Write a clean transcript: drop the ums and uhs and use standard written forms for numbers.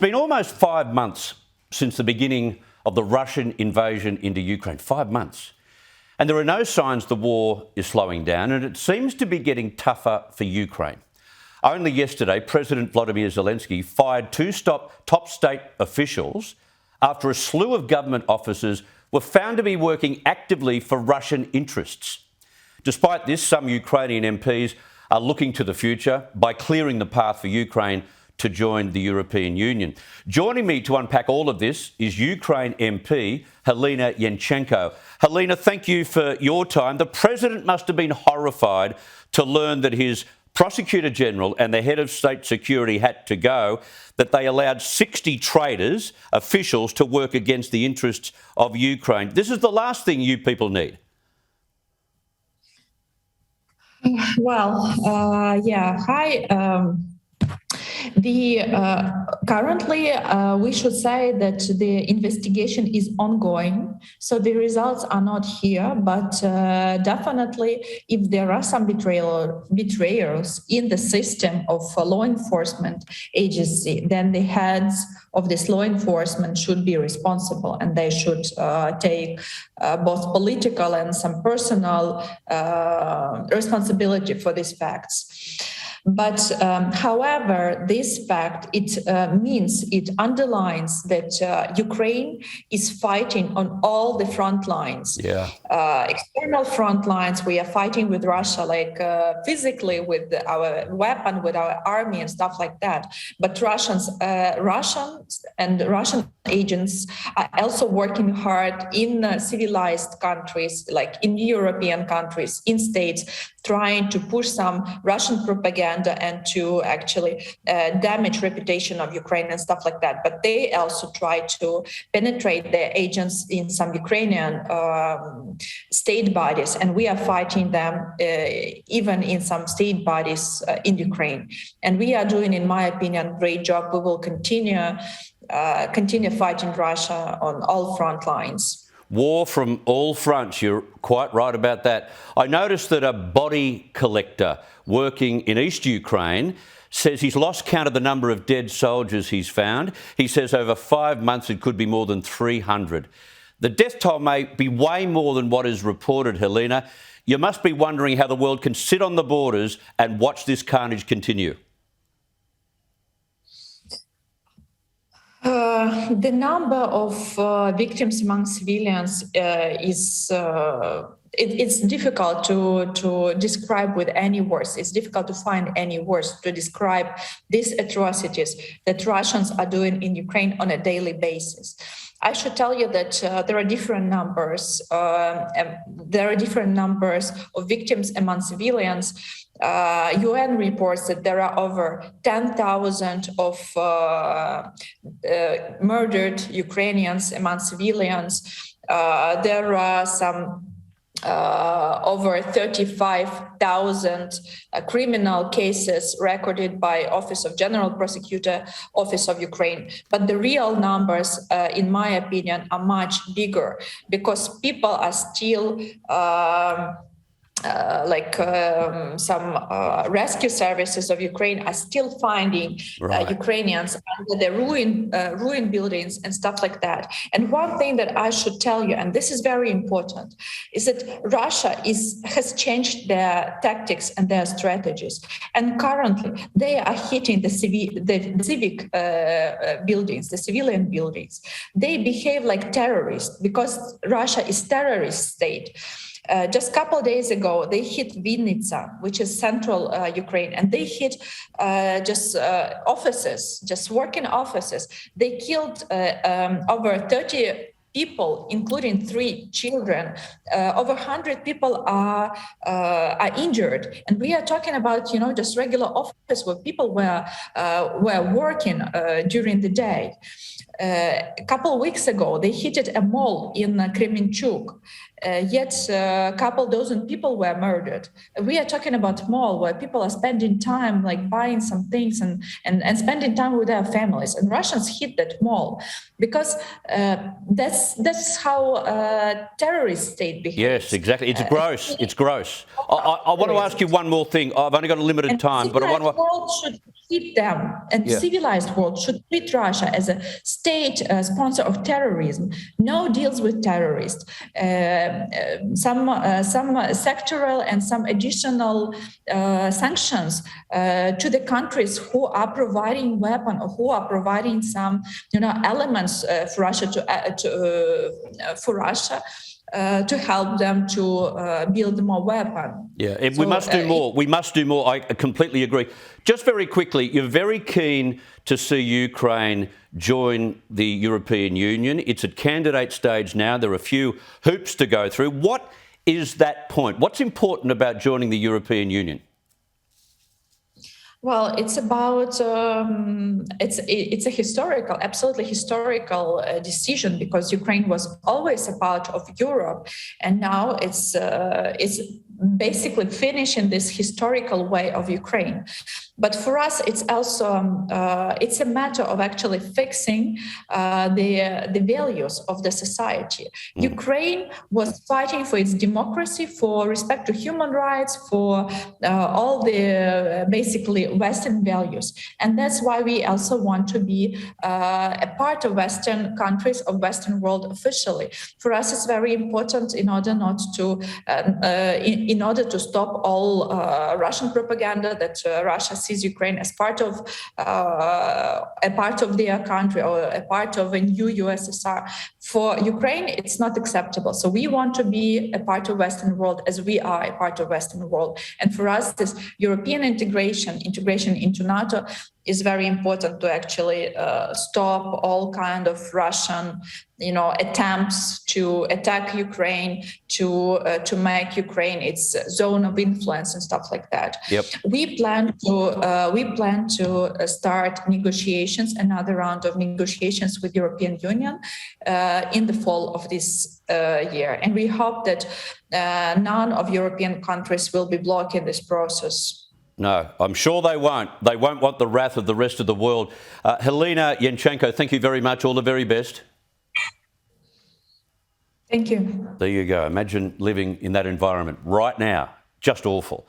been almost 5 months since the beginning of the Russian invasion into Ukraine. 5 months. And there are no signs the war is slowing down, and it seems to be getting tougher for Ukraine. Only yesterday, President Volodymyr Zelensky fired two top state officials after a slew of government officers were found to be working actively for Russian interests. Despite this, some Ukrainian MPs are looking to the future by clearing the path for Ukraine to join the European Union. Joining me to unpack all of this is Ukraine MP Halyna Yanchenko. Halyna, thank you for your time. The President must have been horrified to learn that his Prosecutor General and the head of state security had to go, that they allowed 60 traitors, officials, to work against the interests of Ukraine. This is the last thing you people need. Well, hi. Currently, we should say that the investigation is ongoing, so the results are not here. But definitely, if there are some betrayers in the system of law enforcement agency, then the heads of this law enforcement should be responsible, and they should take both political and some personal responsibility for these facts. But however, this fact, it underlines that Ukraine is fighting on all the front lines. External front lines, we are fighting with Russia, like physically with our weapon, with our army and stuff like that. But Russians and Russian agents are also working hard in civilized countries, like in European countries, in states, trying to push some Russian propaganda and to actually damage reputation of Ukraine and stuff like that. But they also try to penetrate their agents in some Ukrainian state bodies, and we are fighting them even in some state bodies in Ukraine. And we are doing, in my opinion, great job. We will continue fighting Russia on all front lines. War from all fronts, you're quite right about that. I noticed that a body collector working in East Ukraine says he's lost count of the number of dead soldiers he's found. He says over 5 months it could be more than 300. The death toll may be way more than what is reported, Halyna. You must be wondering how the world can sit on the borders and watch this carnage continue. The number of victims among civilians it's difficult to describe with any words. It's difficult to find any words to describe these atrocities that Russians are doing in Ukraine on a daily basis. I should tell you that there are different numbers. There are different numbers of victims among civilians. UN reports that there are over 10,000 of murdered Ukrainians among civilians. There are some over 35,000 criminal cases recorded by Office of General Prosecutor, Office of Ukraine. But the real numbers, in my opinion, are much bigger because people are still some rescue services of Ukraine are still finding Ukrainians under the ruined buildings and stuff like that. And one thing that I should tell you, and this is very important, is that Russia has changed their tactics and their strategies. And currently, they are hitting the civic buildings, the civilian buildings. They behave like terrorists because Russia is a terrorist state. Just a couple of days ago, they hit Vinnytsia, which is central Ukraine, and they hit offices, just working offices. They killed over 30 people, including 3 children. Over 100 people are injured, and we are talking about just regular office where people were working during the day. A couple of weeks ago, they hit a mall in Kremenchuk. Yet a couple dozen people were murdered. We are talking about mall where people are spending time, like buying some things and spending time with their families. And Russians hit that mall because that's how terrorist state behaves. Yes, exactly. It's gross. It's gross. I want to ask you one more thing. I've only got a limited time, but I want to. treat them, and civilized world should treat Russia as a state sponsor of terrorism. No deals with terrorists. Some sectoral and some additional sanctions to the countries who are providing weapons or who are providing some, elements for Russia to help them to build more weapons. Yeah, we must do more. We must do more. I completely agree. Just very quickly, you're very keen to see Ukraine join the European Union. It's at candidate stage now. There are a few hoops to go through. What is that point? What's important about joining the European Union? Well, it's about it's a absolutely historical decision, because Ukraine was always a part of Europe, and now it's basically finishing this historical way of Ukraine. But for us, it's also it's a matter of actually fixing the values of the society. Ukraine was fighting for its democracy, for respect to human rights, for all the basically Western values, and that's why we also want to be a part of Western countries, of Western world officially. For us, it's very important in order not to in order to stop all Russian propaganda that Russia sees Ukraine as part of their country or a part of a new USSR. For Ukraine, it's not acceptable. So we want to be a part of Western world as we are a part of Western world. And for us, this European integration into NATO is very important to actually stop all kind of Russian, attempts to attack Ukraine, to make Ukraine its zone of influence and stuff like that. Yep. We plan to start negotiations, another round of negotiations with European Union in the fall of this year, and we hope that none of European countries will be blocking this process. No, I'm sure they won't. They won't want the wrath of the rest of the world. Halyna Yanchenko, thank you very much. All the very best. Thank you. There you go. Imagine living in that environment right now. Just awful.